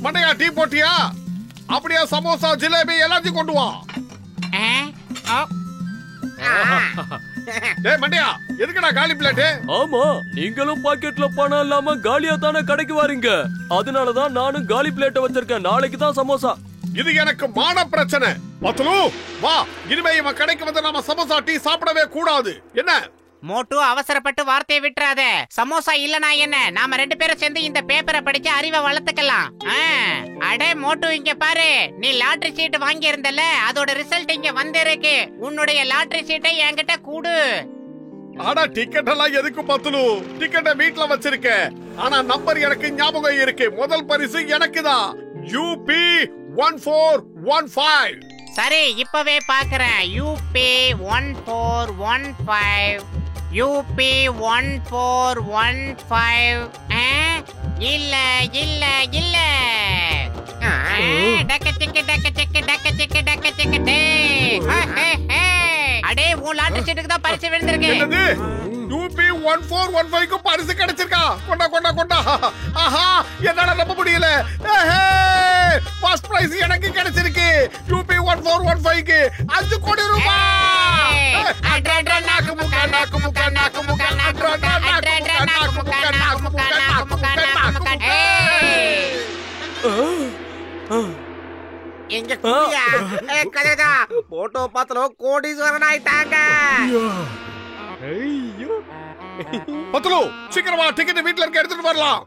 மண்டையா டீ போட்டியா? அப்படியே சமோசா ஜிலேபி எல்லாத்தையும் கொண்டு வா. டேய் மண்டையா, எதுக்குடா காலி பிளேட்? ஆமா, நீங்களும் பாக்கெட்ல பணம் இல்லாம காலியா தானே கடைக்கு வாரீங்க. அதனாலதான் நானும் காலி பிளேட்டை வச்சிருக்கேன். நாளைக்கு தான் சமோசா. இது எனக்கு மான பிரச்சனை. பத்லு வா, இனிமே இவன் கடைக்கு வந்து நாம சமோசா டீ சாப்பிடவே கூடாது. என்ன மோட்டு, அவசரப்பட்டு வார்த்தையை விட்டுறாத. சமோசா இல்லனா என்ன, நாம 2 பேரும் சேர்ந்து இந்த பேப்பரை படிச்சு அறிவை வளர்த்துக்கலாம். அடே மோட்டு, இங்க பாரு. நீ லாட்டரி சீட் வாங்கி இருந்தல, அதோட ரிசல்ட் இங்க வந்திருக்கு. உன்னுடைய லாட்டரி சீட்டை என்கிட்ட கூடு. ஆனா டிக்கெட் எல்லாம் எதுக்கு பத்லு? டிக்கெட்டை வீட்ல வச்சிருக்கேன். ஆனா நம்பர் எனக்கு ஞாபகம் இருக்கு. முதல் பரிசு எனக்கு தான். UP 1415. சரி, இப்பவே பாக்குறேன். UP 1415. UP 1415. இல்ல இல்ல இல்ல. அடே, உன் லாட்டரி சீட்டுக்கு தான் பரிசு விழுந்திருக்கு. UP 1415க்கு பரிசு கிடைச்சிருக்கா? கொண்டா கொண்டா கொண்டா. ஆஹா, என்னால நம்ப முடியல. ஃபர்ஸ்ட் பிரைஸ் எனக்கு கிடைச்சிருக்கு. UP 1415க்கு 5 கோடி ரூபாய். எங்க கூடியா கதைதா போட்டோ பார்த்தல கோடீஸ்வரன் ஆயிட்டாங்க. பத்லு, சீக்கிரமா டிக்கெட் வீட்ல இருக்க எடுத்துட்டு வரலாம்.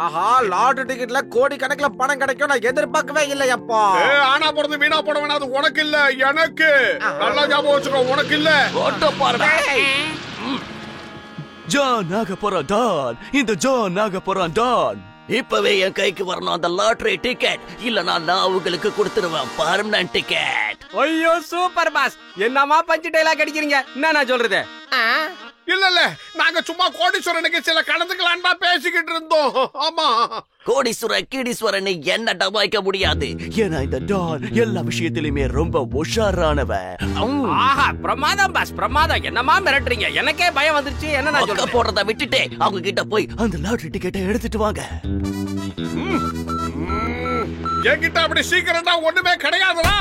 ஆஹா, லாட்டரி டிக்கெட்ல கோடி கணக்குல பணம் கிடைக்கும் நான் எதிர்பார்க்கவே இல்லையப்பா. ஆனா போறது வீணா போட வேணாம். அது உனக்கு இல்ல, எனக்கு. நல்லா ஞாபகம் வச்சுக்கோ, உனக்கு இல்ல. போட்டோ பாருடா. ஜான் ஆக போறான் டான். இந்த ஜான் ஆக போறான் டான். இப்பவே என் கைக்கு வரணும் அந்த லாட்டரி டிக்கெட். இல்லனா நான் உங்களுக்கு கொடுத்துருவேன் பர்மனன்ட் டிக்கெட். ஐயோ சூப்பர் பாஸ், என்னமா பஞ்சு டைலாக் அடிக்கிறீங்க? என்ன நான் சொல்றது? இல்ல இல்ல, நாங்க சும்மா கோடீஸ்வரனுக்கு சில கணக்குலாம் தான் பேசிக்கிட்டு இருந்தோம். ஆமா, கோடீஸ்வரன் கீடீஸ்வரன் என்ன டபாய்க்க முடியாது. ஏன்னா இந்த டான் எல்லா விஷயத்திலுமே ரொம்ப உஷாரானவன். ஆஹா, பிரமாதம் பாஸ், பிரமாதம். என்னமா மிரட்டுறீங்க? எனக்கே பயம் வந்துருச்சு. என்ன நான் சொல்றது? போறத விட்டுட்டே அவங்க கிட்ட போய் அந்த லாட்டரி டிக்கெட்டை எடுத்துட்டு வாங்க. என்கிட்ட அப்படி சீக்கிரம் தான் ஒண்ணுமே கிடையாதுடா.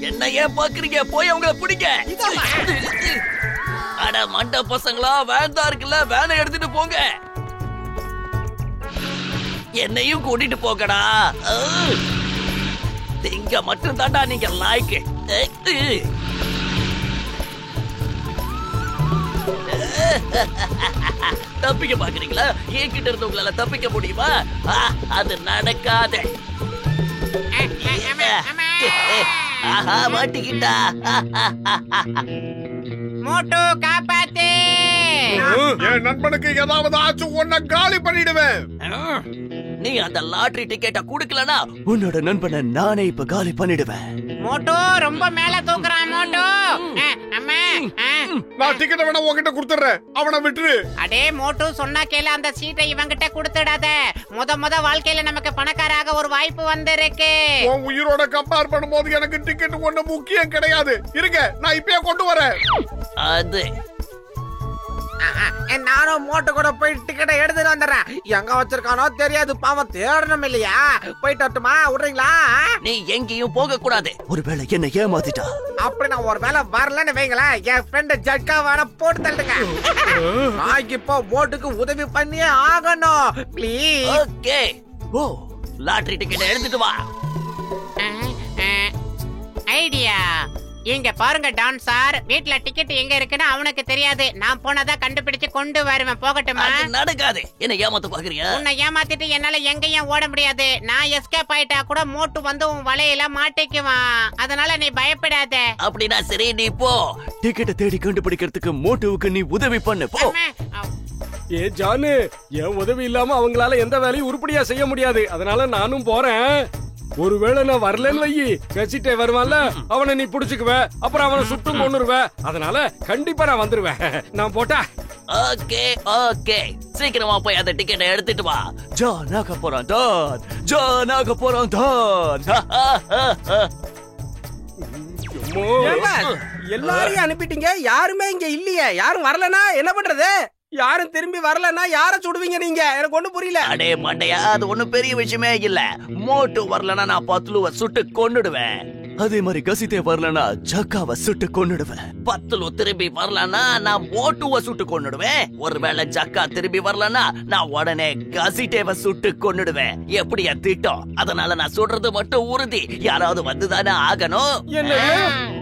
என்ன ஏன் பாக்குறீங்க? போய் அவங்கள பிடிங்க. அட மண்ட பசங்களா, வேன் தான் இருக்குல்ல, வேனை எடுத்துட்டு போங்க. என்னையும் கூட்டிட்டு போகடா. இங்க மட்டும் தாண்டா நீங்க லாய்க்கு. தப்பிக்க பாக்குறீங்களா? என்கிட்ட இருந்து உங்களால தப்பிக்க முடியுமா? அது நடக்காது. ஆஹா, மாட்டிக்கிட்டா. மோட்டு, காப்பாத்து. என் நண்பனுக்கு ஏதாவது ஆச்சு உன்னை காலி பண்ணிடுவேன். நீ அந்த லாட்டரி டிக்கெட்ட குடுக்கலனா உன்னோட நண்பனை நானே இப்ப காலி பண்ணிடுவேன். மோட்டு ரொம்ப மேல தூக்குறான். மோட்டு, அம்மா, நான் டிக்கெட் வேணா உன்கிட்ட கொடுத்துறேன். அவனை விட்டுரு. அடே மோட்டு, சொன்னா கேளு. அந்த சீட்டை இவங்கிட்ட கொடுத்துடாத. முத வாழ்க்கையில நமக்கு பணக்காராக ஒரு வாய்ப்பு வந்திருக்கு. உன் உயிரோட கம்பேர் பண்ணும்போது எனக்கு டிக்கெட் ஒண்ணு முக்கியம் கிடையாது. இருங்க, நான் இப்பயே கொண்டு வரேன். அது நானும் மோட்டோ கூட போய் டிக்கெட்டை எடுத்துட்டு வந்துடுறேன். எங்க வச்சிருக்கானோ தெரியாது, பாவம் தேடணும் இல்லையா? போயிட்டு வரட்டுமா? விடுறீங்களா? நீ எங்கேயும் போக கூடாது. ஒருவேளை என்ன ஏமாத்திட்டா? அப்படி நான் ஒரு வேலை வரலன்னு வைங்களேன், என் ஃப்ரெண்ட் ஜட்கா வேணா போட்டு தள்ளுங்க. நான் இப்போ மோட்டுக்கு உதவி பண்ணியே ஆகணும். ப்ளீஸ். ஓகே, ஓ லாட்டரி டிக்கெட் எடுத்துட்டு வா. ஐடியா. இங்க பாருங்க டான் சார், வீட்ல டிக்கெட் எங்க இருக்குன்னு அவனுக்கு தெரியாது. நான் போனதா கண்டுபிடிச்சு கொண்டு வருவேன். போகட்டுமா? நடக்காது. என்ன ஏமாத்த பாக்குறியா? உன்னை ஏமாத்திட்டு என்னால எங்கேயும் ஓட முடியாது. நான் எஸ்கேப் ஆயிட்டா கூட மோட்டு வந்து உன் வலையில மாட்டிக்குவான். அதனால நீ பயப்படாத. அப்படின்னா சரி, நீ போ. டிக்கெட்டை தேடி கண்டுபிடிக்கிறதுக்கு மோட்டுவுக்கு நீ உதவி பண்ணு. போ. ஏ ஜானு, என் உதவி இல்லாம அவங்களால எந்த வேலையும் உருப்படியா செய்ய முடியாது. அதனால நானும் போறேன். ஒருவேளை நான் வரலன்னு வையி, கசிட்டே வருவான்ல, அவனை நீ புடிச்சுக்குவ. அப்புறம் அவனை சுட்டும் கொண்டுருவ. அதனால கண்டிப்பா நான் வந்துருவேன். நான் போட்டா ஓகே ஓகே, சீக்கிரமா போய் அந்த டிக்கெட்டை எடுத்துட்டு வா. ஜான் ஆக போறான் டான், ஜான் ஆக போறான் டான். ஏம்பா, எல்லாரையும் அனுப்பிட்டீங்க, யாருமே இங்க இல்லையே. யாரும் வரலனா என்ன பண்றது? யாரும் திரும்பி வரலனா யார சுடுவீங்க நீங்க? எனக்கு ஒண்ணு புரியல. அடே மண்டையா, அது ஒண்ணும் பெரிய விஷயமே இல்ல. மோட்டு வரலனா நான் பத்லுவ சுட்டு கொன்னுடுவேன். அதே மாதிரி கசிதே வரலனா ஜக்காவை சுட்டு கொன்னுடுவேன். பத்லு திரும்பி வரலனா நான் மோட்டுவ சுட்டு கொன்னுடுவேன். ஒருவேளை ஜக்கா திரும்பி வரலனா நான் உடனே கசிதேவ சுட்டு கொன்னுடுவேன். எப்படியா திட்டம்? அதனால நான் சொல்றது மட்டும் உறுதி. யாராவது வந்துதானே ஆகணும். என்னது?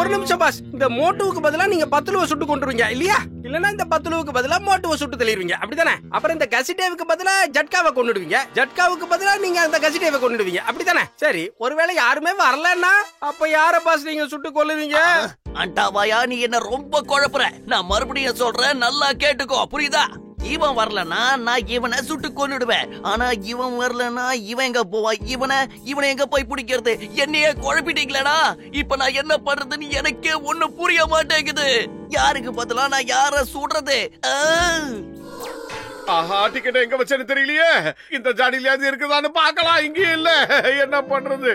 ஒரு நிமிஷம் பாஸ். இந்த மோட்டுவுக்கு பதிலா நீங்க பத்லுவ சுட்டு கொண்டுருவீங்க இல்லையா? இல்லனா இந்த பத்லுவுக்கு பதிலா மோட்டுவ சுட்டு தள்ளிடுவீங்க, அப்படிதானே? அப்புறம் இந்த கசிடேவுக்கு பதிலா ஜட்காவை கொண்டுடுவீங்க, ஜட்காவுக்கு பதிலா நீங்க அந்த கசிடேவை கொண்டுடுவீங்க, அப்படிதானே? சரி, ஒருவேளை யாருமே வரலன்னா அப்ப யார பாஸ் நீங்க சுட்டு கொல்லுவீங்க? அண்டாவாயா, நீ என்ன ரொம்ப குழப்புற. நான் மறுபடியும் சொல்றேன், நல்லா கேட்டுக்கோ, புரியுதா? இவன் வரலனா நான் இவனை சுட்டு கொன்னுடுவேன். ஆனா இவன் வரலனா இவன் எங்க போவா? இவனை எங்க போய் பிடிக்கிறது? என்னையே குழப்பிட்டீங்களா? இப்ப நான் என்ன பண்றதுன்னு எனக்கே ஒண்ணு புரிய மாட்டேங்குது. யாருக்கு பதிலா நான் யார சுடுறது? ஆஹா, டிக்கெட் எங்க வச்சேன்னு தெரியலையே. இந்த ஜாடியில இருக்குதான்னு பார்க்கலாம். இங்கே இல்ல, என்ன பண்றது?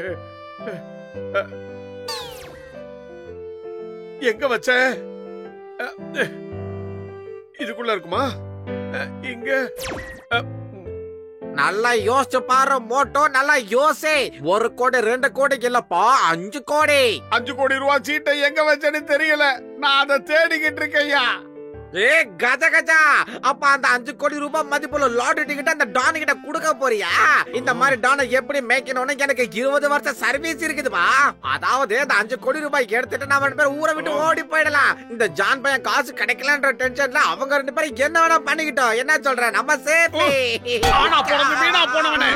எங்க வச்ச? இதுக்குள்ள இருக்குமா? இங்க நல்லா யோசிச்சு பாரு மோட்டோ, நல்லா யோசி. 1 கோடி 2 கோடிக்கு இல்லப்பா, 5 கோடி. 5 கோடி ரூபாய் சீட்டை எங்க வச்சேன்னு தெரியல. நான் அதை தேடிக்கிட்டு இருக்கேயா. ஏ கஜா கஜா, அப்ப அந்த 5 கோடி ரூபாய் மதிப்புள்ள லாட்டரி டிக்கெட் அந்த டான் கிட்ட கொடுக்க போறியா? இந்த மாதிரி டானை எப்படி மேய்க்கணும்னு எனக்கு 20 வருஷம் சர்வீஸ் இருக்குதுப்பா. அதாவது அந்த 5 கோடி ரூபாய் எடுத்துட்டு நம்ம 2 பேரும் ஊரை விட்டு ஓடி போயிடலாம். இந்த ஜான் பையன் காசு கிடைக்கலன்ற டென்ஷன்ல அவங்க 2 பேரும் என்ன வேணா பண்ணிக்கிட்டோம். என்ன சொல்ற? நம்ம சேஃப்டி. ஆனா போனது வீணா போனவனே.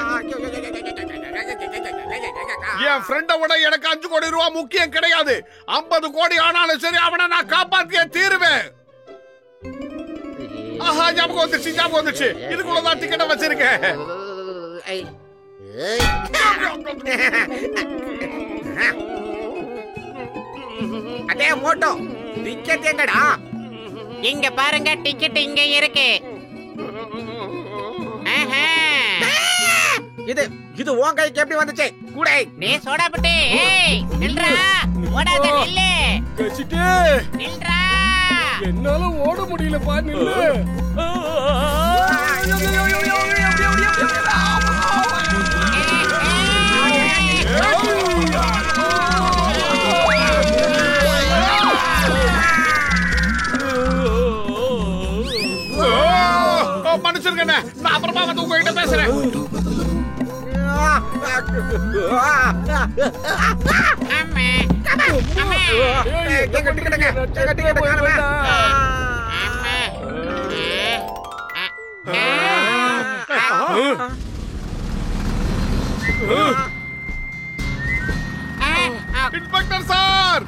என் ஃப்ரெண்ட விட எனக்கு 5 கோடி ரூபாய் முக்கியம் கிடையாது. 50 கோடி ஆனாலும் சரி, அவனை நான் காப்பாத்தியே தீருவேன். ஆஹா, ஞாபகம் வந்துச்சு. இதுக்குள்ளதான் டிக்கெட்டை வச்சிருக்கேன். அடே மோட்டோ, டிக்கெட் எங்கடா? இங்க பாருங்க, டிக்கெட் இங்க இருக்கு. இது உன் கைக்கு எப்படி வந்துச்சு? கூட நீ சோடாபுட்டி, ஏய் நில்றா, ஓடாத நில்லு. கசிடே, நில்றா. என்னால ஓட முடியலப்பா, நில்லு. மனுஷருக்கண்ணே, நான் அப்புறமா வந்து உங்ககிட்ட பேசுறேன். இன்ஸ்பெக்டர் சார்,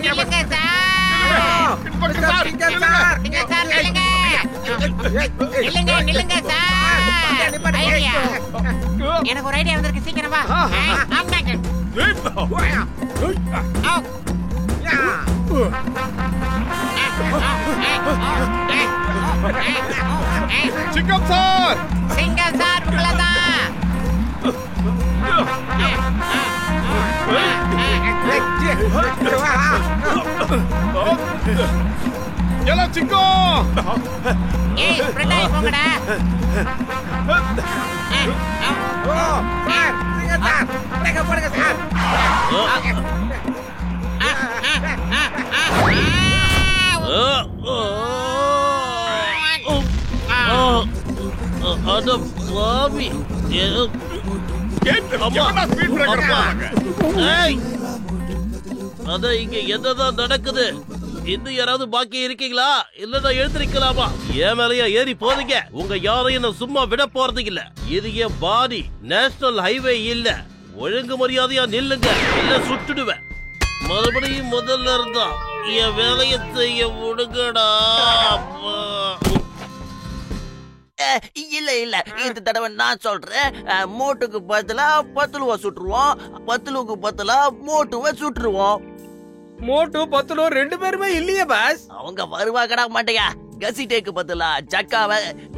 நில்லுங்க சார். இன்ஸ்பெக்டர் சார், நில்லுங்க சார். ஐடியா, எனக்கு ஒரு ஐடியா வந்திருக்கு, சீக்கிரம் வா. சிங்கம் சார், சிங்கம் சார், உங்களதான். எல்லாம் சிங்கம். ஏய், ஸ்ப்ரெட் ஆகி போங்கடா. போடுங்க சார். அட பாவி, அத இங்க என்னதான் நடக்குது? இன்னும் யாராவது பாக்கி இருக்கீங்களா? இல்லன்னா எழுந்திருக்கலாமா? என் மேலையா ஏறி போறீங்க? உங்க யாரையும் நான் சும்மா விட போறது இல்ல. இது என் பாடி, நேஷனல் ஹைவே இல்ல. ஒழுங்கு மரியாதையா நில்லுங்க, இல்ல சுட்டுடுவேன். மறுபடியும் முதல்ல இருந்தா என் வேலையை செய்ய விடுங்கடா. இல்ல இந்த தடவை நான் சொல்றேன். மோட்டுக்கு பதிலா பத்துலுவ சுட்டுருவோம், பத்துலுக்கு பதிலா மோட்டுவ சுட்டுருவோம். மோட்டு பத்துலு ரெண்டு பேருமே இல்லையே பாஸ். அவங்க வருவாங்கடா மாட்டையா. கசிட்டேக்கு பதிலா ஜட்காவ,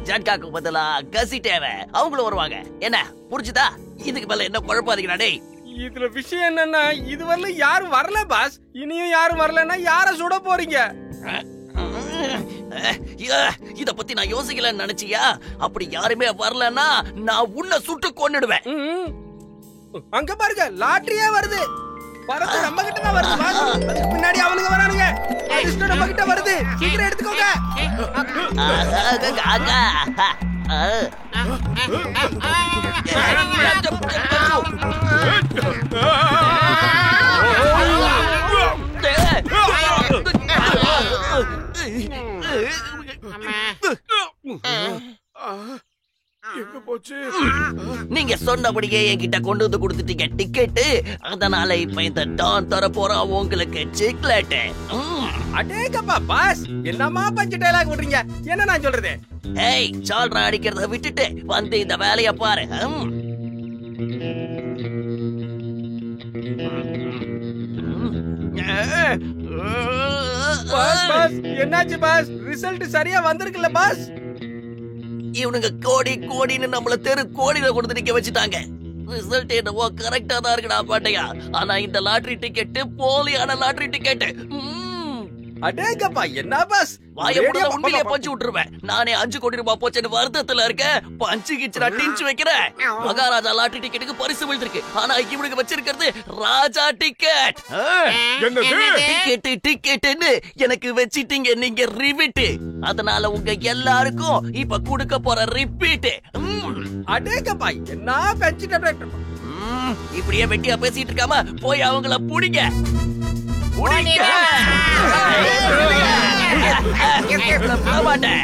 ஜட்காக்கு பதிலா கசிட்டேவ அவங்களும் வருவாங்க. என்ன புரிஞ்சுதா? இதுக்கு மேல என்ன குழப்பாதீங்கடா டேய். இதுல விஷயம் என்னன்னா இதுவரையில யாரும் வரல பாஸ். இனியும் யாரும் வரலன்னா யார சுட போறீங்க? இத பத்தி நான் யோசிக்கலன்னு நினைச்சியா? அப்படி யாருமே வரலன்னா நான் உன்னை சுட்டு கொன்னுடுவேன். அங்க பாருங்க லாட்டரியே வருது. பரத்து நம்ம கிட்ட தான் வருது பாஸ். அதுக்கு பின்னாடி அவனுங்க வரானுங்க. அதிர்ஷ்டம் நம்ம கிட்ட வருது. சீக்கிரம் எடுத்துக்கோங்க. எங்க போச்சு? நீங்க சொன்னபடியே என்கிட்ட கொண்டு வந்து கொடுத்துட்டீங்க டிக்கெட்டு. அதனால இப்ப இந்த டான் தர போறான் உங்களுக்கு சிக்லெட். அடேங்கப்பா பாஸ், என்னமா பஞ்சு டயலாக் விடுறீங்க? என்ன நான் சொல்றது? ஏய், சால்ரா அடிக்கிறத விட்டுட்டு வந்து இந்த வேலைய பாரு. பாஸ் பாஸ் என்னாச்சு பாஸ்? ரிசல்ட் சரியா வந்திருக்குல்ல பாஸ்? இவனுங்க கோடி கோடின்னு நம்மள தெரு கோடியில கொடுத்து நிக்க வச்சுட்டாங்க. ரிசல்ட் என்னவோ கரெக்டா தான் இருக்குடா பாட்டையா. ஆனா இந்த லாட்டரி டிக்கெட் போலியான லாட்டரி டிக்கெட். அடேங்கப்பா என்ன பாஸ்? வாய மூட உண்டிலே பஞ்சு விட்டுருவேன். நானே 5 கோடி ரூபாய் போச்சுன்னு வருத்தத்துல இருக்க. பஞ்சு கிச்சுனா டிஞ்சு வைக்கிறேன். மகாராஜா லாட்டரி டிக்கெட்டுக்கு பரிசு விழுந்திருக்கு. ஆனா இவனுக்கு வச்சிருக்கிறது ராஜா டிக்கெட். டிக்கெட்னு எனக்கு வச்சிட்டீங்க நீங்க ரிவிட். அதனால உங்க எல்லாருக்கும் இப்ப கொடுக்க போற ரிப்பீட். அடேங்கப்பா என்ன பஞ்சு டைரக்டர். இப்படியே வெட்டியா பேசிட்டு இருக்காம போய் அவங்கள புடிங்க. மாட்டேன்.